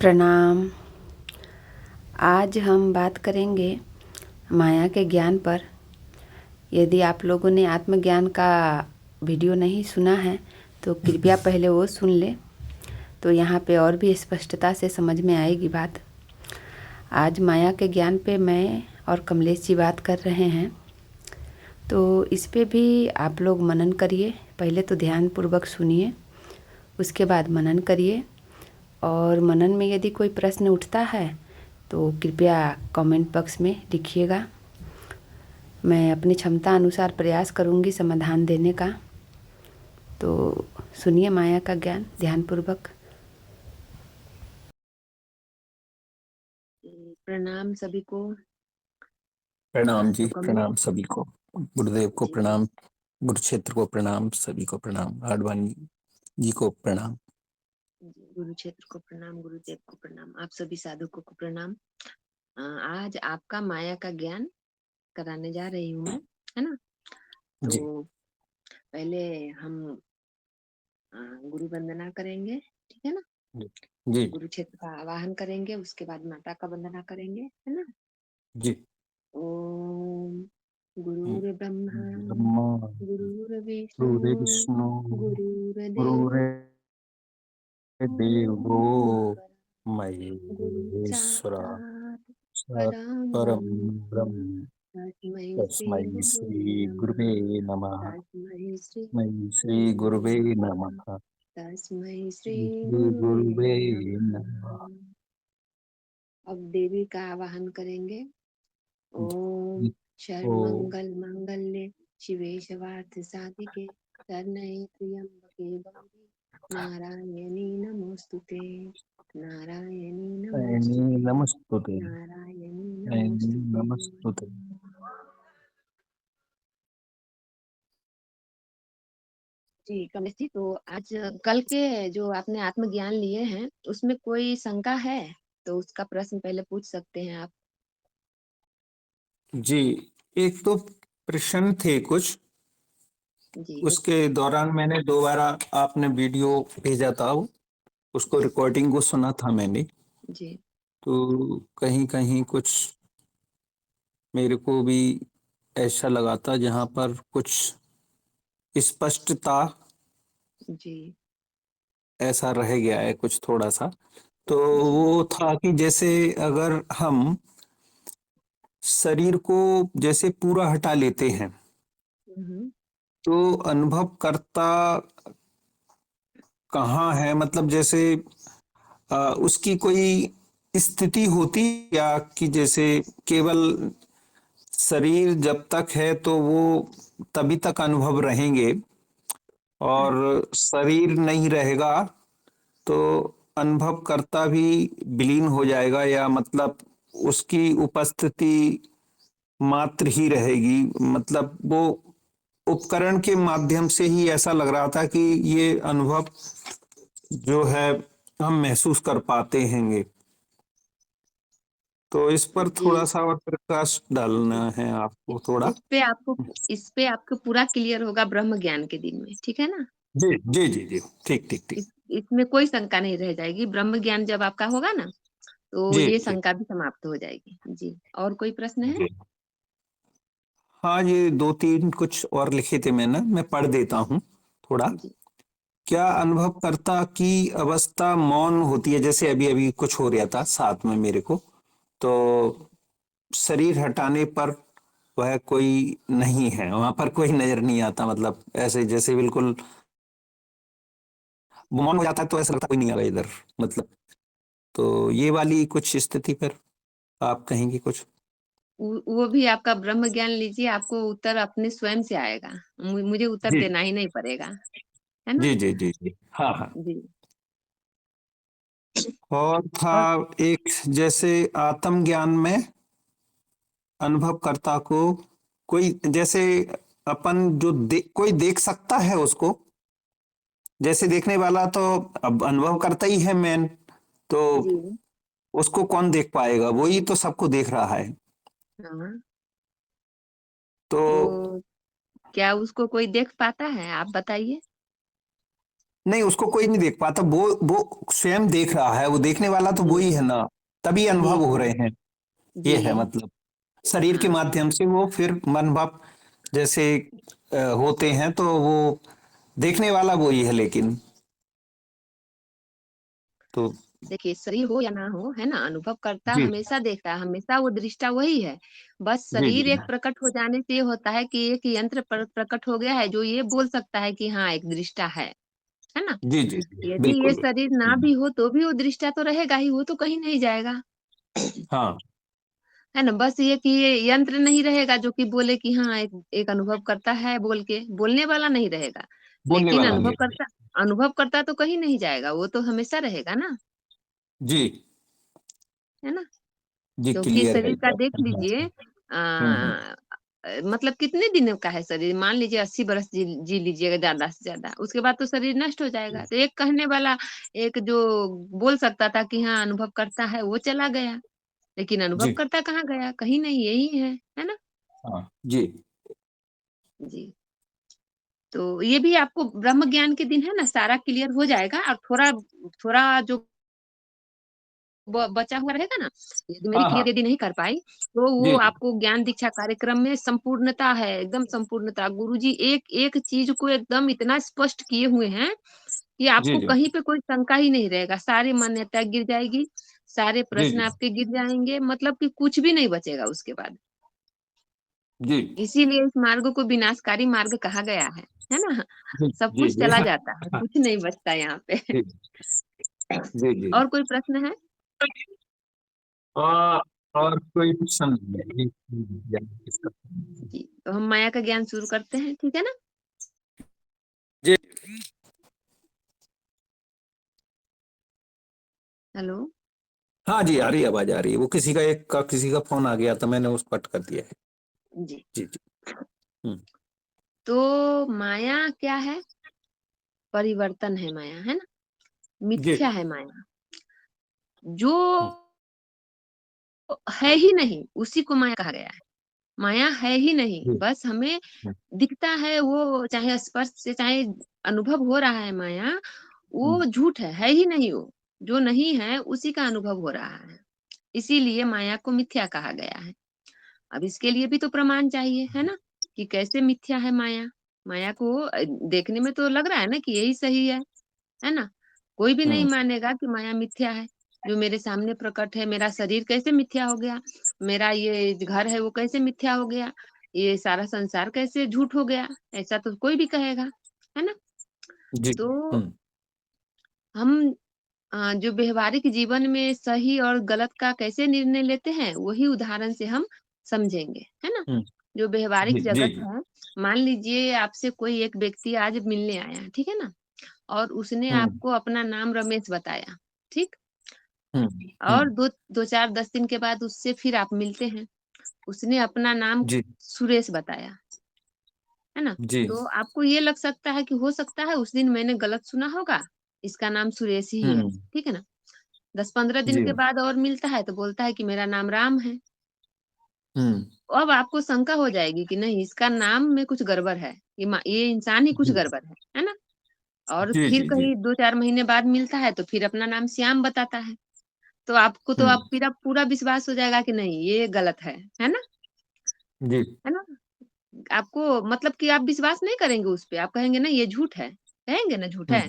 प्रणाम। आज हम बात करेंगे माया के ज्ञान पर। यदि आप लोगों ने आत्मज्ञान का वीडियो नहीं सुना है तो कृपया पहले वो सुन लें, तो यहाँ पे और भी स्पष्टता से समझ में आएगी बात। आज माया के ज्ञान पे मैं और कमलेश जी बात कर रहे हैं, तो इस पे भी आप लोग मनन करिए। पहले तो ध्यानपूर्वक सुनिए, उसके बाद मनन करिए। और मनन में यदि कोई प्रश्न उठता है तो कृपया कमेंट बॉक्स में लिखिएगा। मैं अपनी क्षमता अनुसार प्रयास करूंगी समाधान देने का। तो सुनिए माया का ज्ञान ध्यानपूर्वक। प्रणाम सभी को। प्रणाम जी, तो प्रणाम सभी को। गुरुदेव को जी प्रणाम, गुरुक्षेत्र को प्रणाम, सभी को प्रणाम, आडवाणी जी को प्रणाम। गुरु क्षेत्र को प्रणाम, गुरुदेव को प्रणाम, आप सभी साधकों को प्रणाम। आज आपका माया का ज्ञान कराने जा रही हूँ मैं, है ना। जी तो पहले हम गुरु वंदना करेंगे, ठीक है ना। जी जी गुरु क्षेत्र का आवाहन करेंगे, उसके बाद माता का वंदना करेंगे, है ना। जी। ओम गुरुर् ब्रह्मा ब्रह्मा गुरुर्विष्णु गुरुर्विष्णु गुरुर्देवो गुरुर्देवो गुरु महेश्वरा साक्षात् साक्षात् परं परम ब्रह्म ब्रह्म तस्मै श्री तस्मै गुरुवे श्री गुरुवे नमः। नमः। तस्मै श्री तस्मै श्री गुरुवे गुरुवे नमः। नमः। तस्मै श्री श्री गुरुवे गुरुवे नमः। नमः। अब देवी का आवाहन करेंगे। ओम ओ सर्वमंगल मांगल्ये शिवे सर्वार्थ साधिके शरण्ये त्र्यंबके गौरी नारायणी नमोस्तुते। नारायणी ऐनी नमोस्तुते। नमस्तुते, नारायणी ऐनी नमोस्तुते। नमस्तुते। जी कमलेश जी, तो आज कल के जो आपने आत्मज्ञान लिए हैं उसमें कोई शंका है तो उसका प्रश्न पहले पूछ सकते हैं आप। जी, एक तो प्रश्न थे कुछ, जी उसके दौरान मैंने दोबारा आपने वीडियो भेजा था, उसको रिकॉर्डिंग को सुना था मैंने। जी तो कहीं कहीं कुछ मेरे को भी ऐसा लगा था जहां पर कुछ स्पष्टता जी ऐसा रह गया है कुछ थोड़ा सा। तो जी वो था कि जैसे अगर हम शरीर को जैसे पूरा हटा लेते हैं हम्म, तो अनुभवकर्ता कहाँ है, मतलब जैसे उसकी कोई स्थिति होती या कि जैसे केवल शरीर जब तक है तो वो तभी तक अनुभव रहेंगे, और शरीर नहीं रहेगा तो अनुभवकर्ता भी विलीन हो जाएगा, या मतलब उसकी उपस्थिति मात्र ही रहेगी। मतलब वो उपकरण के माध्यम से ही ऐसा लग रहा था कि ये अनुभव जो है हम महसूस कर पाते हैंगे। तो इस पर जी। थोड़ा सा और प्रकाश डालना है आपको थोड़ा। इस पे आपको पूरा क्लियर होगा ब्रह्म ज्ञान के दिन में, ठीक है ना। जी जी जी जी, ठीक ठीक ठीक। इसमें कोई शंका नहीं रह जाएगी। ब्रह्म ज्ञान जब आपका होगा ना तो जी ये जी शंका भी समाप्त हो जाएगी। जी, और कोई प्रश्न है। जी। हाँ, ये दो तीन कुछ और लिखे थे मैंने, मैं पढ़ देता हूँ थोड़ा। जी क्या अनुभवकर्ता की अवस्था मौन होती है, जैसे अभी अभी कुछ हो रहा था साथ में मेरे को, तो शरीर हटाने पर वह कोई नहीं है, वहां पर कोई नजर नहीं आता, मतलब ऐसे जैसे बिल्कुल मौन हो जाता है तो ऐसा लगता है कोई नहीं आ रहा इधर, मतलब। तो ये वाली कुछ स्थिति पर आप कहेंगे कुछ। वो भी आपका ब्रह्म ज्ञान लीजिए, आपको उत्तर अपने स्वयं से आएगा। मुझे उत्तर जी देना ही नहीं पड़ेगा, है ना। जी जी जी जी, हाँ हाँ। जी और था और एक, जैसे आत्मज्ञान में अनुभवकर्ता को कोई जैसे अपन जो कोई देख सकता है उसको, जैसे देखने वाला तो अब अनुभव करता ही है मेन, तो जी उसको कौन देख पाएगा, वही तो सबको देख रहा है। हाँ, तो तो क्या उसको कोई देख पाता है, आप बताइए। नहीं, उसको कोई नहीं देख पाता, वो स्वयं देख रहा है, वो देखने वाला तो जी वो ही है ना, तभी जी अनुभव हो जी रहे हैं। ये है जी। मतलब, शरीर के हाँ माध्यम से वो फिर मन भाव जैसे होते हैं, तो वो देखने वाला वो ही है, लेकिन तो देखिए, शरीर हो या ना हो, है ना, अनुभव करता जी हमेशा देखता है, हमेशा वो दृष्टा वही है। बस जी शरीर जी एक प्रकट हो जाने से ये होता है कि एक यंत्र प्रकट हो गया है जो ये बोल सकता है कि हाँ एक दृष्टा है ना। जी जी जी, यदि ये बिल्कुल। शरीर ना भी हो तो भी वो दृष्टा तो रहेगा ही, वो तो कहीं नहीं जाएगा, हाँ, है ना। बस ये कि ये यंत्र नहीं रहेगा जो कि बोले कि हाँ एक अनुभव करता है, बोल के बोलने वाला नहीं रहेगा। बोलने लेकिन वाला नहीं है। अनुभव करता तो कहीं नहीं जाएगा, वो तो हमेशा रहेगा ना, जी है ना। जी, क्योंकि क्लियर है शरीर का ये देख आपका। लीजिए, हम्म। मतलब कितने दिन का है शरीर, मान लीजिए 80 बरस जी लीजिएगा ज्यादा से ज्यादा, उसके बाद तो शरीर नष्ट हो जाएगा। तो एक कहने वाला, एक जो बोल सकता था कि हाँ अनुभव करता है, वो चला गया। लेकिन अनुभव जी करता कहाँ गया, कहीं नहीं, यही है ना। हाँ जी जी। तो ये भी आपको ब्रह्म ज्ञान के दिन है ना सारा क्लियर हो जाएगा, और थोड़ा थोड़ा जो बचा हुआ रहेगा ना, यदि मेरी हाँ हाँ क्लियर यदि नहीं कर पाई, तो वो जी आपको ज्ञान दीक्षा कार्यक्रम में संपूर्णता है, एकदम संपूर्णता। गुरुजी एक एक चीज को एकदम इतना स्पष्ट किए हुए हैं कि जी आपको जी कहीं पे कोई शंका ही नहीं रहेगा, सारी मान्यता गिर जाएगी, सारे जी प्रश्न जी आपके गिर जाएंगे, मतलब कि कुछ भी नहीं बचेगा उसके बाद। जी इसीलिए इस मार्ग को विनाशकारी मार्ग कहा गया है ना। जी सब जी कुछ जी चला हाँ, जाता है, कुछ नहीं बचता यहाँ पे। जी जी जी। और कोई प्रश्न है? आ, और कोई क्वेश्चन नहीं है? जी, तो हम माया का ज्ञान शुरू करते हैं, ठीक है ना। जी हेलो। हाँ जी, आ रही है, आवाज आ रही है, वो किसी का फोन आ गया था, मैंने उसको कट कर दिया है। जी। जी जी। हम्म। तो माया क्या है? परिवर्तन है माया, है ना। जी। मिथ्या है माया, जो हम्म। है ही नहीं उसी को माया कहा गया है। माया है ही नहीं, जी। बस हमें हम्म। दिखता है वो, चाहे स्पर्श से चाहे अनुभव हो रहा है माया, हम्म। वो झूठ है ही नहीं वो। जो नहीं है उसी का अनुभव हो रहा है, इसीलिए माया को मिथ्या कहा गया है। अब इसके लिए भी तो प्रमाण चाहिए, है ना, कि कैसे मिथ्या है माया। माया को देखने में तो लग रहा है ना कि यही सही है ना। कोई भी नहीं हम्म। मानेगा कि माया मिथ्या है। जो मेरे सामने प्रकट है, मेरा शरीर कैसे मिथ्या हो गया, मेरा ये घर है वो कैसे मिथ्या हो गया, ये सारा संसार कैसे झूठ हो गया, ऐसा तो कोई भी कहेगा, है ना। जी। तो हम्म। हम जो व्यवहारिक जीवन में सही और गलत का कैसे निर्णय लेते हैं, वही उदाहरण से हम समझेंगे, है ना। हम्म। जो व्यवहारिक जी जी जगत जी। है, मान लीजिए आपसे कोई एक व्यक्ति आज मिलने आया, ठीक है ना, और उसने हम्म। आपको अपना नाम रमेश बताया, ठीक। हम्म। और हम्म। दो दो चार 10 दिन के बाद उससे फिर आप मिलते हैं, उसने अपना नाम जी सुरेश बताया, है ना। जी। तो आपको ये लग सकता है कि हो सकता है उस दिन मैंने गलत सुना होगा, इसका नाम सुरेश ही है, हम्म। ठीक है ना। 10-15 दिन जी। के बाद और मिलता है तो बोलता है कि मेरा नाम राम है। हम्म। अब आपको शंका हो जाएगी कि नहीं, इसका नाम में कुछ गड़बड़ है, ये इंसान ही कुछ जी गड़बड़ है ना। और जी फिर जी जी कहीं 2-4 महीने बाद मिलता है तो फिर अपना नाम श्याम बताता है। तो आपको तो हम्म। आप फिर आप पूरा विश्वास हो जाएगा कि नहीं ये गलत है ना, जी। है ना। आपको मतलब कि आप विश्वास नहीं करेंगे उस पे, आप कहेंगे ना ये झूठ है, कहेंगे ना झूठ हाँ, है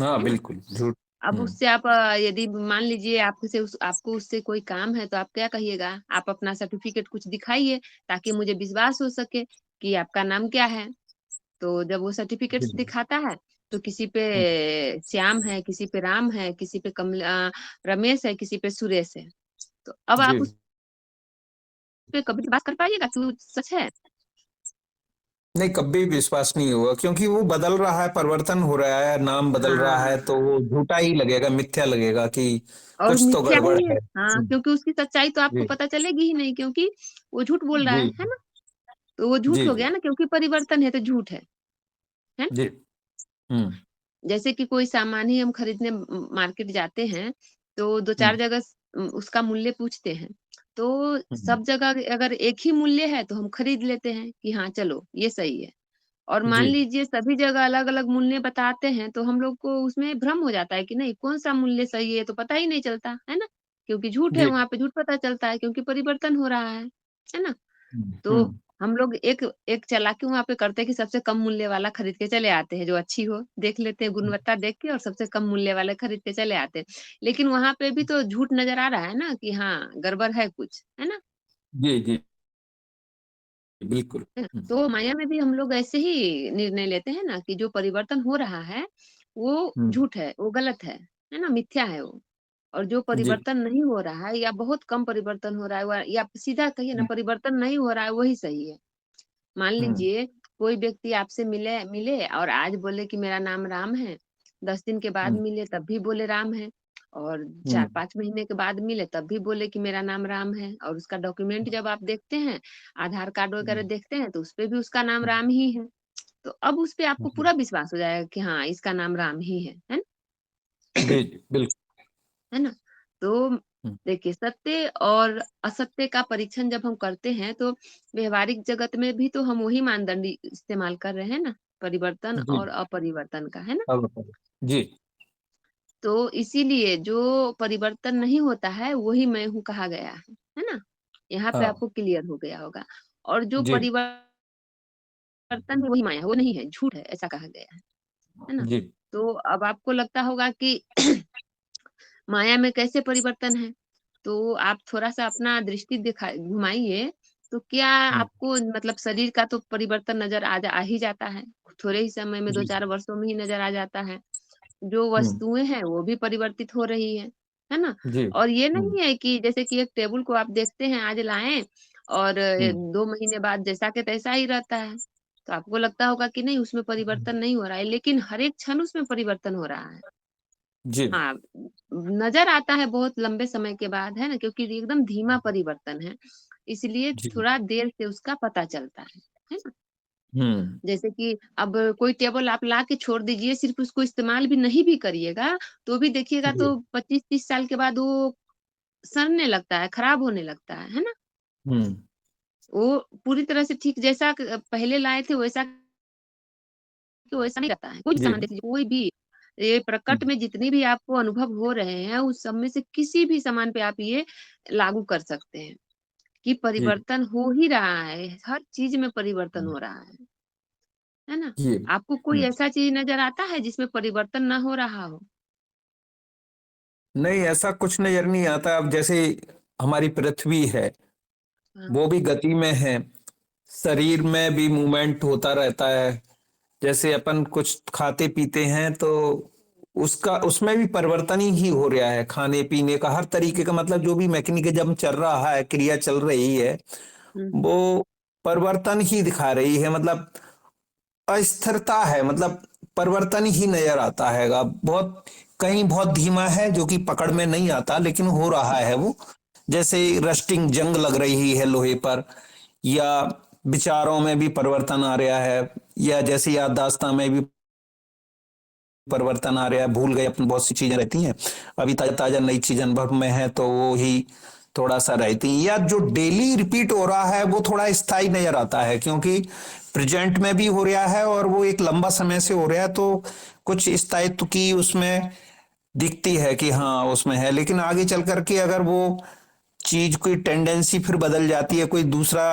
ना। बिल्कुल झूठ। अब हम्म। उससे आप यदि मान लीजिए आपको उससे कोई काम है, तो आप क्या कहिएगा, आप अपना सर्टिफिकेट कुछ दिखाइए ताकि मुझे विश्वास हो सके कि आपका नाम क्या है। तो जब वो जी। सर्टिफिकेट्स दिखाता है, तो किसी पे हम्म। श्याम है, किसी पे राम है, किसी पे रमेश है, किसी पे सुरेश है। तो अब जी। आप उस पे कभी विश्वास कर पाइएगा कि वो सच है। नहीं, कभी विश्वास नहीं हुआ, क्योंकि वो बदल रहा है, परिवर्तन हो रहा है, नाम बदल रहा है, हाँ, तो वो झूठा ही लगेगा, मिथ्या लगेगा कि और कुछ तो मिथ्या गड़बड़ ही है। है। हाँ, क्योंकि उसकी सच्चाई तो आपको जी पता चलेगी ही नहीं, क्योंकि वो झूठ बोल रहा जी है ना। तो वो झूठ जी हो जी गया ना, क्योंकि परिवर्तन है तो झूठ है ना। जी। हम्म। जैसे कि कोई सामान ही हम खरीदने मार्केट जाते हैं, तो दो हम्म। चार जगह उसका मूल्य पूछते हैं। तो हम्म। सब जगह अगर एक ही मूल्य है तो हम खरीद लेते हैं कि हाँ चलो ये सही है। और मान जी लीजिए सभी जगह अलग-अलग मूल्य बताते हैं, तो हम लोग को उसमें भ्रम हो जाता है कि नहीं कौन-सा मूल्य सही है, तो पता ही नहीं चलता, है ना? क्योंकि झूठ है, जी। वहाँ पे झूठ पता चलता है क्योंकि परिवर्तन हो रहा है ना? तो हम्म। हम लोग एक एक चालाकी वहाँ पे करते हैं कि सबसे कम मूल्य वाला खरीद के चले आते हैं, जो अच्छी हो, देख लेते हैं गुणवत्ता देख के और सबसे कम मूल्य वाला खरीद के चले आते हैं। लेकिन वहाँ पे भी तो झूठ नज़र आ रहा है ना कि हाँ, गड़बड़ है कुछ, है ना? जी जी बिल्कुल। है ना? तो माया में भी हम लोग ऐसे ही निर्णय लेते हैं ना कि जो परिवर्तन हो रहा है, वो हम्म। झूठ है, वो गलत है ना? मिथ्या है वो। और जो जी। परिवर्तन नहीं हो रहा है या बहुत कम परिवर्तन हो रहा है या सीधा कहिए ना हम्म। परिवर्तन नहीं हो रहा है, वही सही है। मान हम्म। लीजिए कोई व्यक्ति आपसे मिले मिले और आज बोले कि मेरा नाम राम है, 10 दिन के बाद हम्म। मिले तब भी बोले राम है और हम्म। 4-5 महीने के बाद मिले तब भी बोले कि मेरा नाम राम है और उसका डॉक्यूमेंट जब आप देखते हैं, आधार कार्ड वगैरह हम्म। देखते हैं तो उसपे भी उसका नाम राम ही है। तो अब उसपे आपको हम्म। पूरा विश्वास हो जाएगा कि हाँ, इसका नाम राम ही है ना? जी जी बिल्कुल। है ना? तो हम्म। देखिए सत्य और असत्य का परीक्षण जब हम करते हैं तो व्यवहारिक जगत में भी तो हम वही मानदंड इस्तेमाल कर रहे हैं ना, परिवर्तन जी। और अपरिवर्तन का, है ना? अब बताइए। जी। तो इसीलिए जो परिवर्तन नहीं होता है वही मैं हूँ कहा गया है ना? यहाँ पे हाँ। आपको क्लियर हो गया होगा और जो जी परिवर्तन है वही माया है, वो नहीं है, झूठ है, ऐसा कहा गया है ना? जी। तो अब आपको लगता होगा कि माया में कैसे परिवर्तन है? तो आप थोड़ा-सा अपना दृष्टि दिखा घुमाइए, तो क्या हम्म। आपको मतलब शरीर का तो परिवर्तन नज़र आ ही जाता है। थोड़े ही समय में जी। 2-4 वर्षों में ही नज़र आ जाता है। जो हम्म। वस्तुएँ हैं, वो भी परिवर्तित हो रही है ना? जी। और ये हम्म। नहीं है कि जैसे कि एक टेबल को आप देखते हैं आज लाएँ और हम्म। 2 महीने बाद जैसा के तैसा ही रहता है। तो आपको लगता होगा कि नहीं उसमें परिवर्तन नहीं हो रहा है, लेकिन हर एक क्षण उसमें परिवर्तन हो रहा है। जी हाँ, नज़र आता है बहुत लंबे समय के बाद, है ना? क्योंकि ये एकदम धीमा परिवर्तन है, इसलिए जी। थोड़ा देर से उसका पता चलता है ना? हम्म। जैसे कि अब कोई टेबल आप ला के छोड़ दीजिए, सिर्फ़ उसको इस्तेमाल भी नहीं भी करिएगा, तो भी देखिएगा जी। तो 25-30 साल के बाद वो सड़ने लगता है, खराब होने लगता है ना? हम्म। वो पूरी तरह से ठीक जैसा पहले लाए थे वैसा कि वैसा नहीं रहता है। कोई भी जी। सामान देख लीजिए, कोई भी ये प्रकृति हम्म। में जितने भी आपको अनुभव हो रहे हैं, उस सब में से किसी भी सामान पे आप ये लागू कर सकते हैं, कि जी। परिवर्तन हो ही रहा है, हर चीज़ में परिवर्तन हम्म। हो रहा है ना? जी। आपको कोई ऐसा चीज़ नज़र आता है जिसमें परिवर्तन ना हो रहा हो? नहीं, ऐसा कुछ नजर नहीं आता। अब जैसे हमारी पृथ्वी है, हाँ। वो भी गति में है, शरीर में भी मूवमेंट होता रहता है। जैसे अपन कुछ खाते पीते हैं तो उसका उसमें भी परिवर्तन ही हो रहा है, खाने पीने का हर तरीके का, मतलब जो भी मैकेनिज्म चल रहा है, क्रिया चल रही है, हुँ, हुँ। वो परिवर्तन ही दिखा रही है। मतलब अस्थिरता है, मतलब परिवर्तन ही नजर आता है। अब बहुत कहीं बहुत धीमा है जो कि पकड़ में नहीं आता, लेकिन हो रहा है वो। जैसे रस्टिंग जंग लग रही है लोहे पर, या विचारों में भी परिवर्तन आ रहा है, या जैसे याददाश्त में भी परिवर्तन आ रहा है। भूल गए अपन, बहुत सी चीजें रहती हैं, अभी ताजा ताजा नई चीज अनुभव में है तो वो ही थोड़ा सा रहती हैं। या जो डेली रिपीट हो रहा है वो थोड़ा स्थायी नजर आता है, क्योंकि प्रेजेंट में भी हो रहा है और वो एक लंबा समय से हो रहा है, तो कुछ स्थायित्व की उसमें दिखती है कि हाँ उसमें है। लेकिन आगे चल करके अगर वो चीज कोई टेंडेंसी फिर बदल जाती है, कोई दूसरा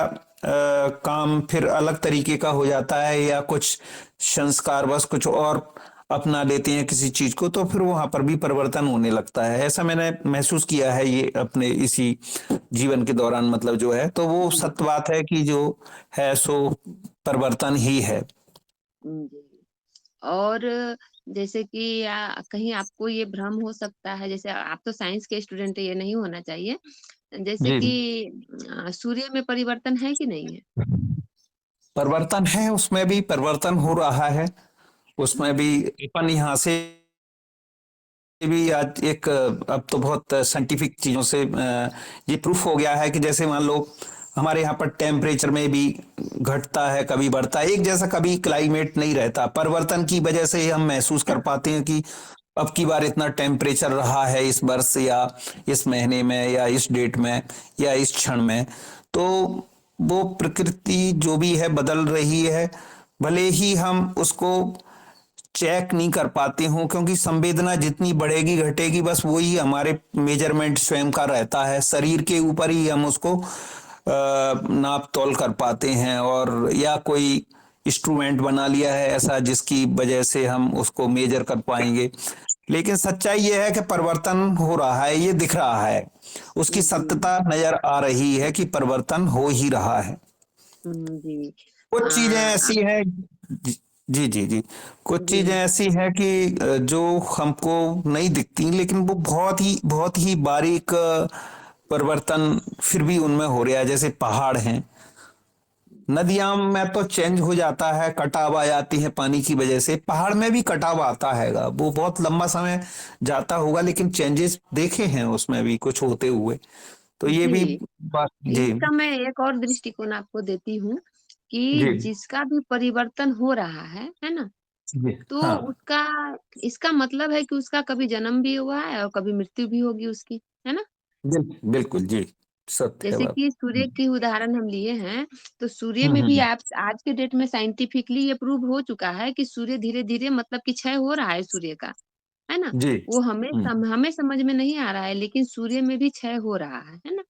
काम फिर अलग तरीके का हो जाता है, या कुछ संस्कार बस कुछ और अपना लेते हैं किसी चीज को, तो फिर वहां पर भी परिवर्तन होने लगता है। ऐसा मैंने महसूस किया है ये अपने इसी जीवन के दौरान। मतलब जो है, तो वो जी, सत्य बात है कि जो है सो परिवर्तन ही है। जी। और जैसे कि कहीं आपको ये भ्रम हो सकता है, जैसे आप तो साइंस के स्टूडेंट हैं, ये नहीं होना चाहिए। जैसे जी। कि सूर्य में परिवर्तन है कि नहीं है? परिवर्तन है, उसमें भी परिवर्तन हो रहा है। हुँ, उसमें भी अपन यहाँ से भी आज एक अब तो बहुत साइंटिफिक चीजों से ये प्रूफ हो गया है कि जैसे मान लो हमारे यहाँ पर टेम्परेचर में भी घटता है, कभी बढ़ता है, एक जैसा कभी क्लाइमेट नहीं रहता। परिवर्तन की वजह से ही हम महसूस कर पाते हैं कि अब की बार इतना टेम्परेचर रहा है इस वर्ष, या इस महीने में, या इस डेट में, या इस क्षण में। तो वो प्रकृति जो भी है बदल रही है। भले ही हम उसको चेक नहीं कर पाते हों, क्योंकि संवेदना जितनी बढ़ेगी घटेगी बस वही हमारे मेजरमेंट स्वयं का रहता है, शरीर के ऊपर ही हम उसको नाप तोल कर पाते हैं, और या कोई इंस्ट्रूमेंट बना लिया है ऐसा जिसकी वजह से हम उसको मेजर कर पाएंगे। लेकिन सच्चाई यह है कि परिवर्तन हो रहा है, ये दिख रहा है, उसकी जी। सत्यता नजर आ रही है कि परिवर्तन हो ही रहा है। जी। कुछ चीजें आप ऐसी हैं, जी जी जी जी, कुछ जी। चीजें ऐसी हैं कि जो हमको नहीं दिखती, लेकिन वो बहुत ही बारीक परिवर्तन फिर भी उनमें हो रहा है। जैसे पहाड़ हैं, नदियां में तो चेंज हो जाता है, कटाव आ जाती है पानी की वजह से, पहाड़ में भी कटाव आता हैगा, वो बहुत लंबा समय जाता होगा, लेकिन चेंजेस देखे हैं उसमें भी कुछ होते हुए। तो ये भी जी, बात। जी इसका मैं एक और दृष्टिकोण आपको देती हूँ कि जी जिसका भी परिवर्तन हो रहा है ना? जी। तो हाँ, उसका इसका मतलब है कि उसका कभी जन्म भी हुआ है और कभी मृत्यु भी होगी उसकी, है ना? बिल्कुल जी, सत्य है जैसे बात। कि सूर्य की उदाहरण हम लिए हैं, तो सूर्य हम्म में भी हम्म, आप आज के डेट में साइंटिफिकली ये प्रूव हो चुका है कि सूर्य धीरे-धीरे मतलब कि क्षय हो रहा है सूर्य का, है ना? जी। वो हमें समझ में नहीं आ रहा है लेकिन सूर्य में भी क्षय हो रहा है ना?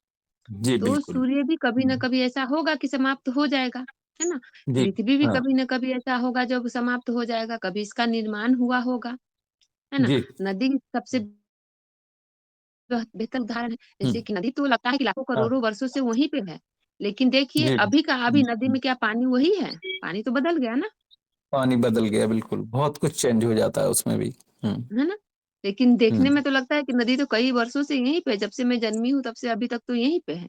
जी तो बिल्कुल। सूर्य भी कभी न कभी ऐसा होगा कि समाप्त हो जाएगा, है ना? जी पृथ्वी भी हाँ। कभी न कभी ऐसा होगा जब समाप्त हो जाएगा, कभी इसका निर्माण हुआ होगा, है ना? जी। नदी सबसे बेहतर उदाहरण है, जैसे हम्म। कि नदी तो लगता है कि लाखों हाँ। करोड़ों वर्षों से वहीं पे है, लेकिन देखिए जी। अभी नदी में क्या पानी वही है? पानी तो बदल गया ना, पानी बदल गया, बिल्कुल बहुत कुछ चेंज हो जाता है उसमें भी। हम्म है ना? लेकिन देखने हम्म। में तो लगता है कि नदी तो कई वर्षों से यहीं पे है, जब से मैं जन्मी हूँ तब से अभी तक तो यहीं पे है,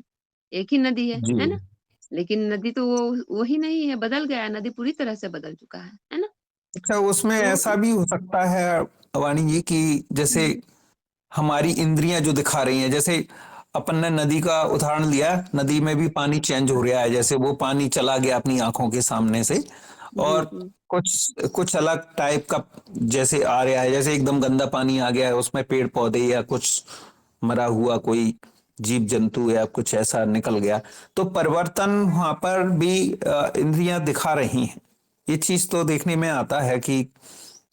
एक ही नदी जी। है ना? लेकिन नदी तो वो वही नहीं है, बदल गया है, नदी पूरी तरह से बदल चुका है ना? अच्छा, उसमें तो ऐसा भी हो सकता है वाणी जी कि जैसे हुँ, हमारी इंद्रियां जो दिखा रही हैं, जैसे अपन ने नदी का उदाहरण लिया, नदी में भी पानी चेंज हो रहा है, जैसे वो पानी चला गया अपनी आंखों के सामने से, जी, और जी। कुछ कुछ अलग टाइप का जैसे आ रहा है, जैसे एकदम गंदा पानी आ गया है, उसमें पेड़ पौधे या कुछ मरा हुआ कोई जीव जंतु या कुछ ऐसा निकल गया। तो परिवर्तन वहां पर भी इंद्रियां दिखा रही हैं। ये चीज तो देखने में आता है कि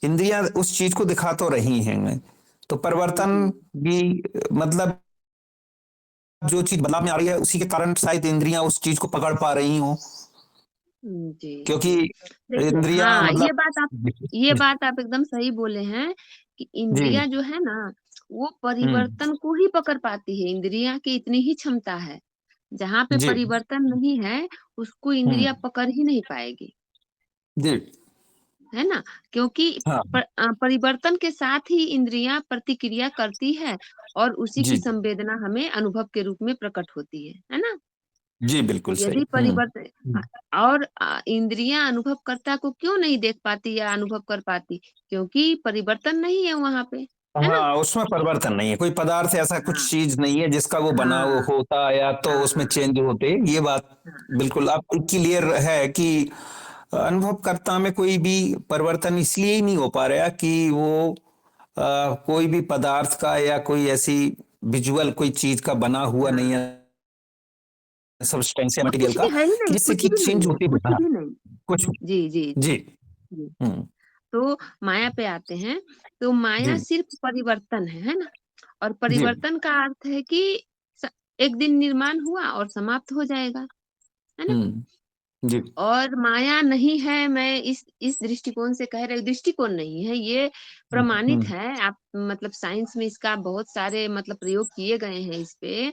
इंद्रियां उस चीज को दिखा तो रही हैं। तो परिवर्तन जी। भी मतलब जो चीज बदलाव में आ रही है उसी के कारण शायद इंद्रियां उस चीज को पकड़ पा रही हों, जी, क्योंकि जी। देखिए इंद्रियां हाँ, मतलब। ये बात आप एकदम सही बोले हैं कि जी इंद्रियाँ जो है ना, वो हम्म। परिवर्तन को ही पकड़ पाती है, इंद्रियाँ की इतनी ही क्षमता है। जहाँ पे जी परिवर्तन नहीं है, उसको इंद्रियाँ हम्म। पकड़ ही नहीं पाएगी, जी है ना? क्योंकि हाँ। परिवर्तन के साथ ही इंद्रियाँ प्रतिक्रिया करती है और उसी की जी संवेदना हमें अनुभव के रूप में प्रकट होती है ना? जी बिल्कुल यदि सही। परिवर्तन और इंद्रियां अनुभवकर्ता को क्यों नहीं देख पाती या अनुभव कर पाती? क्योंकि परिवर्तन नहीं है वहाँ पे, है ना? हाँ, उसमें परिवर्तन नहीं है, कोई पदार्थ ऐसा कुछ हाँ, चीज नहीं है जिसका वो बना वो हाँ, होता या तो उसमें हाँ, चेंज होते, ये बात हाँ। बिल्कुल आप क्लियर है कि अनुभवकर्ता में कोई भी परिवर्तन इसलिए ही नहीं हो पा रहा कि वो कोई भी पदार्थ का या कोई ऐसी विजुअल कोई चीज का बना हुआ नहीं है, हाँ, सब्सटेंस या वो मटेरियल कुछ का, भी है ही कि नहीं, जिससे कुछ कि भी चेंज नहीं है, होते कुछ हुए। हाँ, भी नहीं। कुछ। जी, जी, जी। जी, जी। हम्म। तो माया पे आते हैं, तो माया जी सिर्फ परिवर्तन है ना? और जी। परिवर्तन का अर्थ है कि स एक दिन निर्माण हुआ और समाप्त हो जाएगा, है ना? जी। और माया नहीं है, मैं इस दृष्टिकोण से कह रही हूँ, दृष्टिकोण नहीं है, ये प्रमाणित हम्म। है। आप मतलब साइंस में इसका बहुत सारे मतलब प्रयोग किए गए हैं इस पे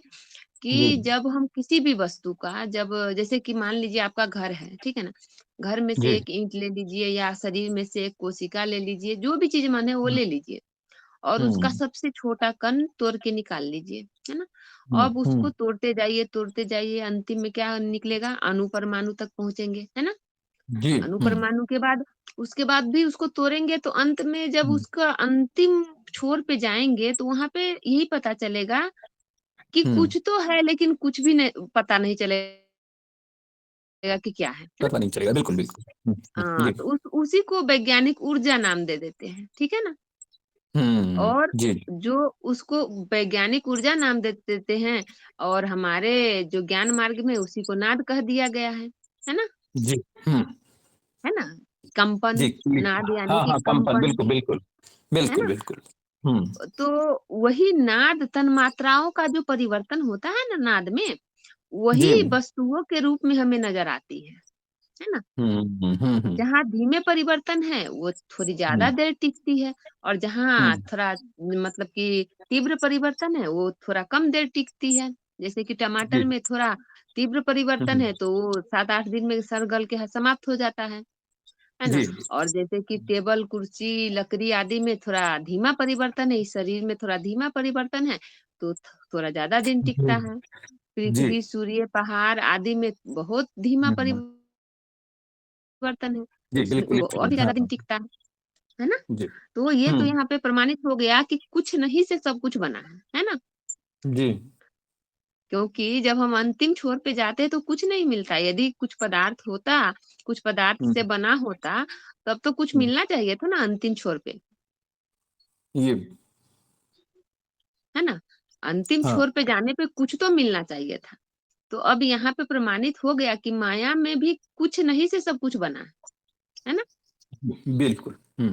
जी कि जब हम किसी भी वस्तु का जब जैसे कि मान लीजिए आपका घर है, ठीक है ना? घर में से जी। एक ईंट ले लीजिए या शरीर में से एक कोशिका ले लीजिए, जो भी चीज़ माने वो हम्म ले लीजिए। और उसका हम्म सबसे छोटा कण तोड़ के निकाल लीजिए, है ना? अब उसको हम्म। तोड़ते जाइए, अंतिम में क्या निकलेगा? अणु परमाणु तक पहुँचेंगे, है ना? जी। अणु परमाणु के बाद उसके बाद भी उसको तोड़ेंगे तो अंत में जब हम्म उसका अंतिम छोर पे जाएँगे तो वहाँ पे यही पता चलेगा कि हम्म। कुछ तो है लेकिन कुछ भी नहीं पता नहीं चलेगा कि क्या है ना? पता नहीं चलेगा, बिल्कुल बिल्कुल। हाँ, जी। तो उसी को वैज्ञानिक ऊर्जा नाम दे देते हैं, ठीक है ना? और जी जो उसको वैज्ञानिक ऊर्जा नाम दे देते हैं और हमारे जो ज्ञान मार्ग में उसी को नाद कह दिया गया है ना? जी। हम्म। है ना? कंपन, जी, नाद यानी हाँ, कि हाँ, कंपन, कंपन, बिल्कुल, बिल्कुल। है बिल्कुल, ना? बिल्कुल। हुँ, तो वही नाद तन मात्राओं का जो परिवर्तन होता है ना नाद में, जी। वही वस्तुओं के रूप में हमें नज़र आती है ना? हुँ, हुँ, हुँ, हुँ, जहाँ धीमे परिवर्तन है, वो थोड़ी ज़्यादा हुँ, देर टिकती है और हुँ, जहाँ थोड़ा मतलब कि तीव्र परिवर्तन है, वो थोड़ा कम देर टिकती है। जैसे कि टमाटर जी, में थोड़ा तीव्र परिवर्तन हुँ, है, तो वो 7-8 दिन में सड़ गल के समाप्त हो जाता है ना? जी, और जैसे कि टेबल, कुर्सी, लकड़ी आदि में थोड़ा धीमा परिवर्तन है, इस शरीर में थोड़ा धीमा परिवर्तन है, तो थोड़ा ज़्यादा दिन टिकता जी, है। जी, पृथ्वी, सूर्य, पहाड़ आदि में बहुत धीमा हुँ, परिवर्तन है, तो जी, उसमें बिल्कुल, वो और भी ज़्यादा दिन हाँ, टिकता है ना? जी, तो ये तो हुँ, यहाँ पे प्रमाणित हो गया कि कुछ नहीं से सब कुछ बना है ना? जी, क्योंकि जब हम अंतिम छोर पे जाते हैं तो कुछ नहीं मिलता। यदि कुछ पदार्थ होता, कुछ पदार्थ हुँ, से बना होता, तब तो कुछ हुँ, मिलना चाहिए था ना अंतिम छोर पे, ये है ना? अंतिम हाँ, छोर पे जाने पे कुछ तो मिलना चाहिए था। तो अब यहाँ पे प्रमाणित हो गया कि माया में भी कुछ नहीं से सब कुछ बना है ना? बिल्कुल, हुँ,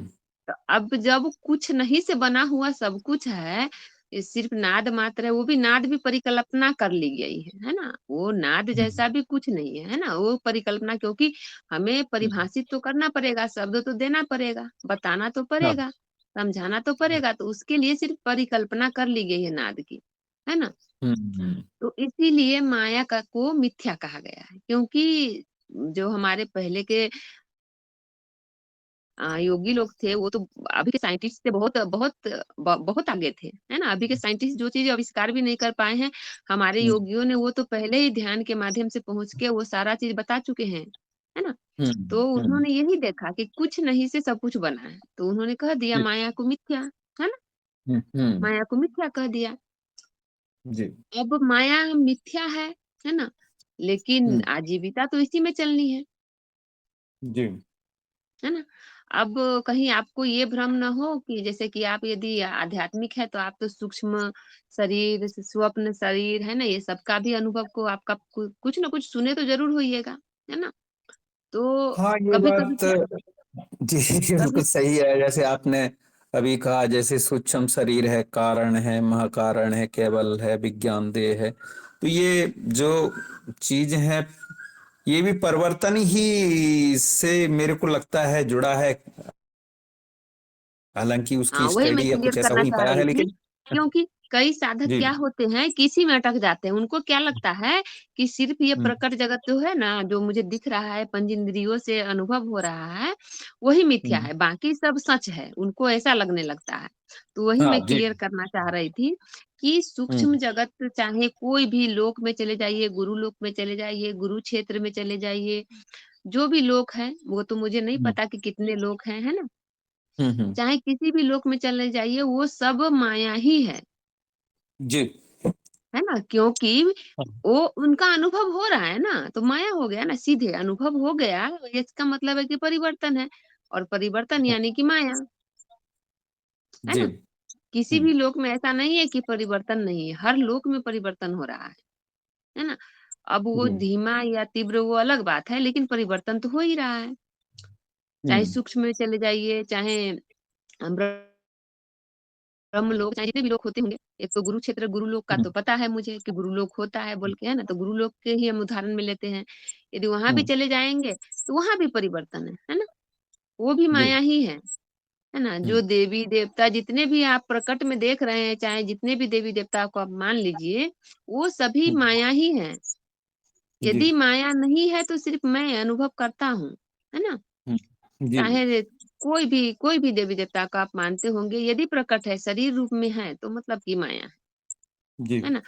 तो अब जब कुछ नहीं से बना हुआ सब कुछ है, ये सिर्फ नाद मात्र है, वो भी नाद भी परिकल्पना कर ली गई है ना? वो नाद हुँ, जैसा भी कुछ नहीं है ना? वो परिकल्पना क्योंकि हमें हुँ, परिभाषित तो करना पड़ेगा, शब्द तो देना पड़ेगा, बताना तो हाँ, पड़ेगा, समझाना तो पड़ेगा, तो उसके लिए सिर्फ परिकल्पना कर ली गई है नाद की, है ना? हुँ, हुँ, तो इसीलिए माया का को मिथ्या कहा गया है, क्योंकि जो हमारे पहले के योगी लोग थे वो तो अभी के साइंटिस्ट से बहुत बहुत बहुत आगे थे, है ना? अभी के साइंटिस्ट जो चीज़ आविष्कार भी नहीं कर पाए हैं, हमारे हुँ, योगियों ने वो तो पहले ही ध्यान के माध्यम से पहुँच के वो सारा चीज़ बता चुके हैं, है ना? हुँ, तो हुँ, उन्होंने यही देखा कि कुछ नहीं से सब कुछ बना है, तो उन्होंने कह दिया जी, माया को मिथ्या, है ना? हुँ, हुँ, माया को मिथ्या कह दिया। जी, अब माया मिथ्या है ना? लेकिन हुँ, आजीविका तो इसी में चलनी जी, है ना? अब कहीं आपको ये भ्रम ना हो कि जैसे कि आप यदि आध्यात्मिक है तो आप तो सूक्ष्म शरीर, स्वप्न शरीर, है ना? ये सबका भी अनुभव को आपका कुछ ना कुछ सुने तो ज़रूर होइएगा, है ना? तो हाँ, ये कभी-कभी बात क्या जी, बिल्कुल कभी सही है। जैसे आपने अभी कहा जैसे सूक्ष्म शरीर है, कारण है, महाकारण है, केवल है, विज्ञान देह है। तो ये जो चीज़ है, ये भी परिवर्तन ही से मेरे को लगता है जुड़ा है। हालाँकि हाँ, उसकी वही मैं स्टडी या क्लियर कुछ ऐसा हो करना नहीं चाह पाया रही है थी, लेकिन क्योंकि कई साधक जी, क्या होते हैं कि इसी में अटक जाते हैं। उनको क्या लगता है कि सिर्फ़ ये हुँ, प्रकट जगत जो है ना, जो मुझे दिख रहा है, पंचेंद्रियों से अनुभव हो रहा है, वही मिथ्या हुँ, है, बाकी सब सच है, उनको ऐसा लगने लगता है। तो वही हाँ मैं जी, क्लियर करना चाह रही थी कि हुँ, सूक्ष्म जगत चाहे कोई भी लोक में चले जाइए, गुरु लोक में चले जाइए, गुरु क्षेत्र में चले जाइए, जो भी लोक हैं, वो तो मुझे नहीं हुँ, पता कि कितने लोक हैं, है ना? हुँ, हुँ, चाहे किसी भी लोक में चले जाइए, वो सब माया ही जी, है ना? क्योंकि हाँ, वो उनका अनुभव हो रहा है ना, तो माया हो गया ना, सीधे अनुभव हो गया, इसका मतलब है कि परिवर्तन है और परिवर्तन हाँ, यानी कि माया, है जी, ना? किसी हुँ, भी लोक में ऐसा नहीं है कि परिवर्तन नहीं है, हर लोक में परिवर्तन हो रहा है ना? अब वो जी, धीमा या तीव्र वो अलग बात है, लेकिन परिवर्तन तो हो ही रहा है। हुँ, चाहे सूक्ष्म में चले जाइए, चाहे ब्रह्म लोक चाहे जितने भी लोग होते होंगे, एक तो गुरु क्षेत्र गुरु लोक का हुँ, तो पता है मुझे कि गुरु लोक होता है बोल के, है ना? तो गुरु लोक के ही हम उदाहरण में लेते हैं। यदि वहाँ भी हुँ, चले जाएँगे, तो वहाँ भी परिवर्तन है ना? वो भी जी, माया ही है ना? हुँ, जो देवी-देवता जितने भी आप प्रकट में देख रहे हैं, चाहे जितने भी देवी-देवता को आप मान लीजिए, वो सभी हुँ, माया ही हैं। जी, यदि माया नहीं है तो सिर्फ़ मैं अनुभव करता हूँ, है ना? हुँ, जी, चाहे कोई भी देवी-देवता को आप मानते होंगे, यदि प्रकट है, शरीर रूप में है, तो मतलब कि माया जी, है ना?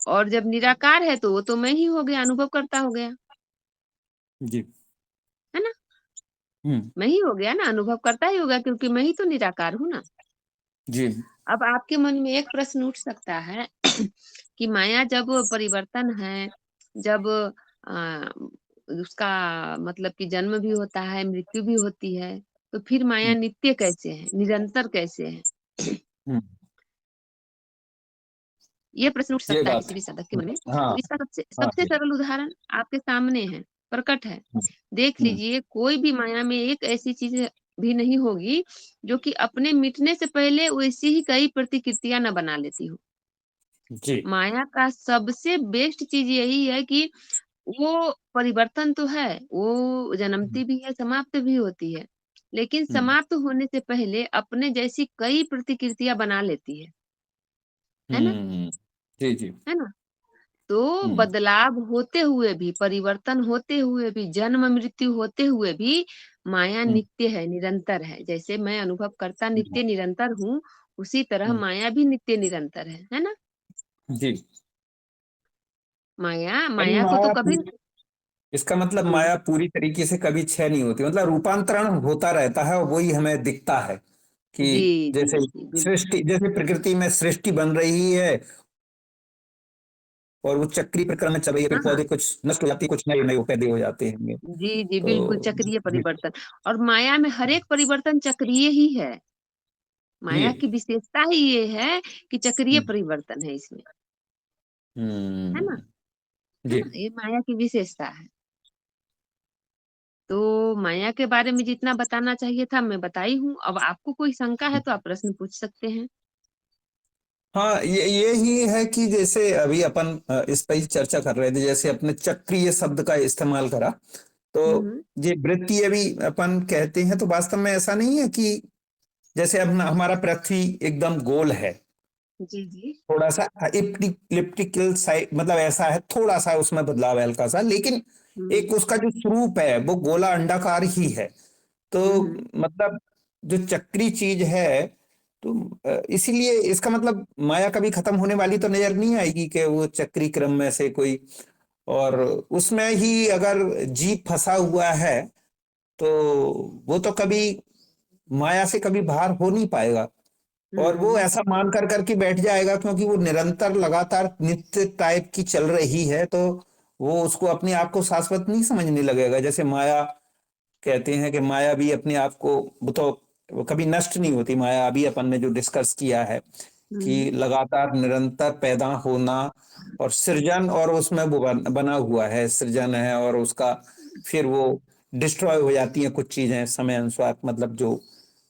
और जब निराकार है, तो वो तो मैं ही हो गया, अनुभव करता हो गया, जी, है ना? हुँ, मैं ही हो गया ना, अनुभव करता ही होगा क्योंकि मैं ही तो निराकार हूँ ना। जी, अब आपके मन में एक प्रश्न उठ सकता है कि माया जब परिवर्तन है, जब उसका मतलब कि जन्म भी होता है, मृत्यु भी होती है, तो फिर माया हुँ, नित्य कैसे है, निरंतर कैसे है? हुँ, ये प्रश्न उठ ये सकता है बात किसी भी साधक के हुँ, मन में। तो हाँ, इसका सबसे हाँ सबसे जी, सरल उदाहरण आपके सामने है। प्रकट है। हम्म, देख हम्म, लीजिए कोई भी माया में एक ऐसी चीज़ भी नहीं होगी जो कि अपने मिटने से पहले वैसी ही कई प्रतिकृतियाँ न बना लेती हो। जी। माया का सबसे बेस्ट चीज़ यही है कि वो परिवर्तन तो है, वो हम्म, जन्मती भी है, समाप्त भी होती है। लेकिन हम्म, समाप्त होने से पहले अपने जैसी कई प्रतिकृतियाँ बना लेती है ना? हम्म, जी जी। है ना? तो हम्म, बदलाव होते हुए भी, परिवर्तन होते हुए भी, जन्म-मृत्यु होते हुए भी माया हम्म, नित्य है, निरंतर है। जैसे मैं अनुभव करता हम्म, नित्य निरंतर हूँ, उसी तरह हम्म, माया भी नित्य निरंतर है ना? जी। माया यानी माया को तो माया कभी इसका मतलब हुँ, माया पूरी तरीके से कभी क्षय नहीं होती, मतलब रूपांतरण होता रहता है और वही हमें दिखता है कि जी, जी, जैसे जी, बिल्कुल। सृष्टि, जैसे प्रकृति में सृष्टि बन रही है और वो चक्रीय प्रक्रम में चल रही है, हाँ, पेड़ हाँ। पौधे कुछ नष्ट हो जाती है, कुछ नए नए पैदा हो जाते हैं। जी, जी, बिल्कुल तो चक्रीय जी परिवर्तन और माया में हर एक परिवर्तन चक्रीय ही है। माया की जी। विशेषता ही ये है कि चक्रीय हम्म, परिवर्तन है इसमें, है ना? है जी। ना? ये माया की विशेषता है। तो माया के बारे में जितना बताना चाहिए था मैं बताई हूँ। अब आपको कोई शंका है तो आप प्रश्न पूछ सकते हैं। हाँ, ये ही है कि जैसे अभी अपन इस पर ही चर्चा कर रहे थे, जैसे अपने चक्रीय शब्द का इस्तेमाल करा, तो हुँ, हुँ। ये वृत्तीय भी अपन कहते हैं, तो वास्तव में ऐसा नहीं है कि जैसे अब हमारा पृथ्वी एकदम गोल है, जी, जी। थोड़ा सा इलिप्टिकल साइड, मतलब ऐसा है, थोड़ा सा उसमें बदलाव है हल्का सा, लेकिन हुँ, एक उसका जो स्वरूप है वो गोला अंडाकार ही है। तो हुँ, हुँ। मतलब जो चक्री चीज है, तो इसीलिए इसका मतलब माया कभी खत्म होने वाली तो नजर नहीं आएगी कि वो चक्री क्रम में से कोई, और उसमें ही अगर जीव फंसा हुआ है तो वो तो कभी माया से कभी बाहर हो नहीं पाएगा, और वो हुँ, ऐसा मान कर करके बैठ जाएगा क्योंकि वो निरंतर लगातार नित्य टाइप की चल रही है, तो वो उसको अपने आप को शाश्वत नहीं समझने लगेगा। जैसे माया कहते हैं कि माया भी अपने आप को, वो तो वो कभी नष्ट नहीं होती माया, अभी अपन ने जो डिस्कस किया है कि हुँ, लगातार निरंतर पैदा होना और सृजन, और उसमें वो बना हुआ है, सृजन है, और उसका फिर वो डिस्ट्रॉय हो जाती हैं कुछ चीजें समय अनुसार, मतलब जो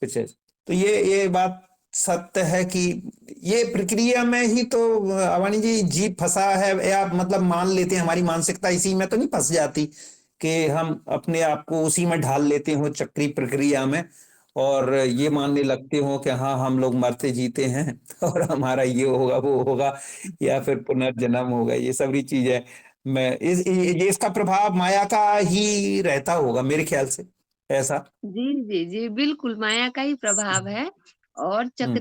कुछ है। तो ये बात सत्य है कि ये प्रक्रिया में ही तो अवानी जी जीव फंसा है, या मतलब मान लेते हैं हमारी मानसिकता इसी में तो नहीं फंस जाती कि हम अपने आप को उसी में ढाल लेते हो चक्री प्रक्रिया में, और ये मानने लगते हो कि हाँ हम लोग मरते जीते हैं और हमारा ये होगा वो होगा, या फिर पुनर्जन्म होगा, ये सारी चीजें। मैं ये इसका प्रभाव माया का ही रहता होगा मेरे ख्याल से, ऐसा। जी, जी, जी, बिल्कुल माया का ही प्रभाव है और हम्म,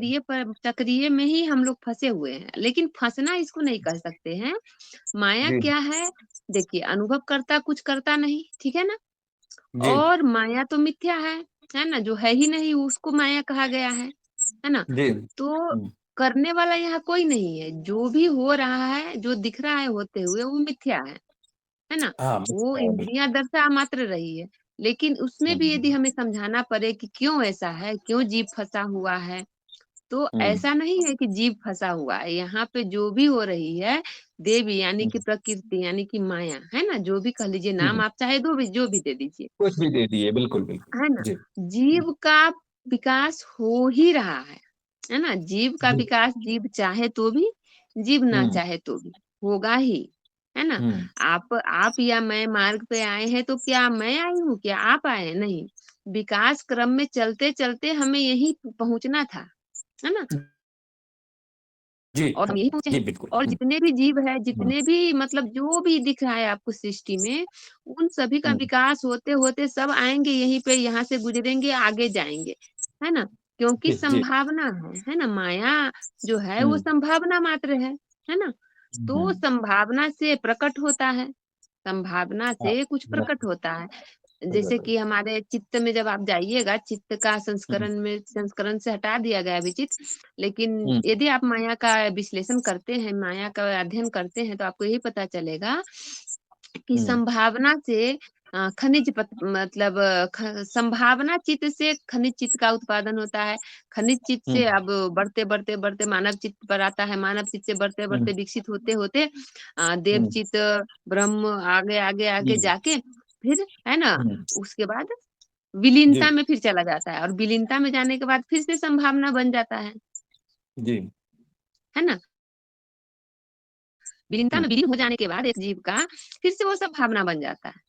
चक्रीय में ही हम लोग फँसे हुए हैं। लेकिन फँसना इसको नहीं कह सकते हैं। माया जी क्या है? देखिए अनुभव करता कुछ करता नहीं, ठीक है ना? जी और माया तो मिथ्या है ना? जो है ही नहीं उसको माया कहा गया है ना? जी। तो करने वाला यहाँ कोई नहीं है। जो भी हो रहा है, जो दिख रहा है होते हुए वो मिथ्या है ना? हाँ, वो बिल्कुल। इंद्रियाँ दर्शा मात्र रही है। लेकिन उसमें भी यदि हम्म, हमें समझाना पड़े कि क्यों ऐसा है, क्यों जीव फँसा हुआ है, तो हम्म, ऐसा नहीं है कि जीव फँसा हुआ है। यहाँ पे जो भी हो रही है, देवी यानी कि हम्म, प्रकृति यानी कि माया, है ना? जो भी कह लीजिए नाम हम्म, आप चाहे दो भी जो भी दे दीजिए, कुछ भी दे दिए, बिल्कुल बिल्कुल। है ना? जी। जीव का विकास हो ही रहा है ना? जीव का जी। विकास जीव चाहे तो भी, जीव ना हम्म, चाहे तो भी, होगा ही, है ना? हम्म, आप या मैं मार्ग पे आए हैं तो क्या मैं आई हूँ? क्या आप आए हैं? नहीं। विकास क्रम में चलते-चलते हमें यहीं पहुँचना था, है ना? जी और हम यहीं पहुँचे जी हैं बिल्कुल। और जितने भी जीव हैं, हम्म, जितने भी मतलब जो भी दिख रहा है आपको सृष्टि में, उन सभी का हम्म, विकास होते-होते सब आएँगे यहीं पे, यहाँ से गुज़रेंगे, आगे जाएँगे, है ना? क्योंकि जी जी। संभावना है ना? माया जो है वो हम्म, संभावना मात्र है ना? तो हम्म, संभावना से प्रकट होता है, संभावना हाँ, से कुछ प्रकट होता है। जैसे बिल्कुल। कि हमारे चित्त में जब आप जाइएगा, चित्त का हम्म, संस्करण से हटा दिया गया है अभी चित्त, लेकिन हम्म, यदि आप माया का विश्लेषण करते हैं, माया का अध्ययन करते हैं, तो आपको यही पता चलेगा कि हम्म, संभावना से खनिज मतलब संभावना चित्त से खनिज चित्त का उत्पादन होता है। खनिज चित्त से हम्म, अब बढ़ते-बढ़ते मानव चित्त पर आता है। मानव चित्त से बढ़ते-बढ़ते हम्म, विकसित होते-होते देव हम्म, चित्त, ब्रह्म आगे, आगे, आगे हम्म, जाके फिर है ना, हम्म, उसके बाद जी विलीनता में फिर चला जाता है, और विलीनता में जाने के बाद फिर से संभावना बन जाता जी। है ना। विलीनता हम्म, में विलीन हो जाने के बाद एक जीव का फिर से वो सब भावना बन जाता है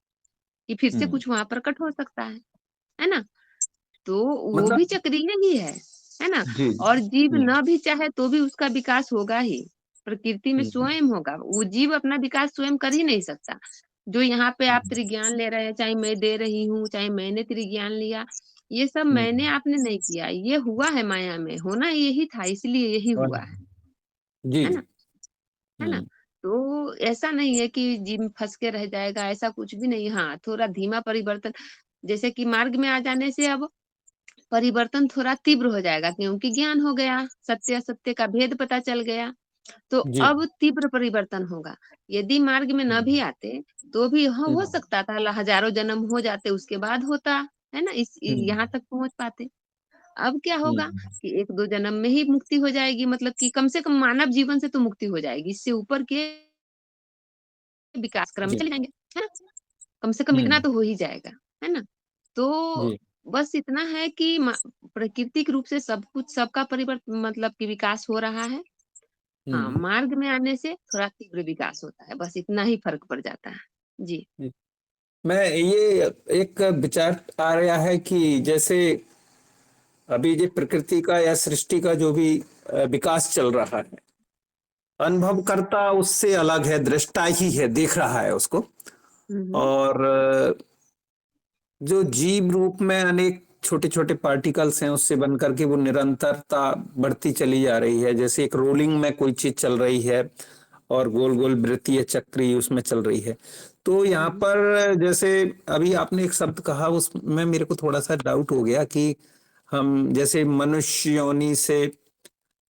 कि फिर से हम्म, कुछ वहां प्रकट हो सकता है ना। तो वो भी मतलब चक्रीय ही है ना। जी। और जीव हम्म, न भी चाहे तो भी उसका विकास होगा ही, प्रकृति में हम्म, स्वयं होगा। वो जीव अपना विकास स्वयं कर ही नहीं सकता। जो यहाँ पे आप हम्म, त्रिज्ञान ले रहे हैं, चाहे मैं दे रही हूँ, चाहे मैंने त्रिज्ञान लिया, ये सब मैंने हम्म, आपने नहीं किया, ये हुआ है माया में, होना यही था, इसलिए यही हुआ जी। है ना। है ना। हम्म, तो ऐसा नहीं है कि जीव फंस के रह जाएगा, ऐसा कुछ भी नहीं। हाँ, थोड़ा धीमा परिवर्तन, जैसे कि मार्ग में आ जाने से अब परिवर्तन थोड़ा तीव्र हो जाएगा, क्योंकि ज्ञान हो गया, सत्य असत्य का भेद पता चल गया। तो जी। अब तीव्र परिवर्तन होगा। यदि मार्ग में न भी हम्म, आते तो भी हो हम्म, सकता था, हजारों जन्म हो जाते उसके बाद होता, है ना, इस यहाँ हम्म, तक पहुंच पाते। अब क्या होगा हम्म, कि एक दो जन्म में ही मुक्ति हो जाएगी, मतलब कि कम से कम मानव जीवन से तो मुक्ति हो जाएगी, इससे ऊपर के विकास क्रम में जी। चले जाएंगे, है ना। कम से कम इतना हम्म, तो हो ही जाएगा, है ना। तो जी। बस इतना है कि प्राकृतिक रूप से सब कुछ, सबका परिवर्तन, मतलब कि विकास हो रहा है। हाँ, हम्म, मार्ग में आने से थोड़ा तीव्र विकास होता है, बस इतना ही फर्क पड़ जाता है। जी। जी। मैं ये एक विचार आ रहा है कि जैसे अभी ये प्रकृति का या सृष्टि का जो भी विकास चल रहा है, अनुभवकर्ता उससे अलग है, दृष्टा ही है, देख रहा है उसको। हम्म। और जो जीव रूप में अनेक छोटे छोटे पार्टिकल्स हैं, उससे बन करके वो निरंतरता बढ़ती चली जा रही है। जैसे एक रोलिंग में कोई चीज चल रही है और गोल गोल वृत्तीय चक्री उसमें चल रही है। तो यहाँ हम्म। पर जैसे अभी आपने एक शब्द कहा, उसमें मेरे को थोड़ा सा डाउट हो गया कि हम जैसे मनुष्य योनि से,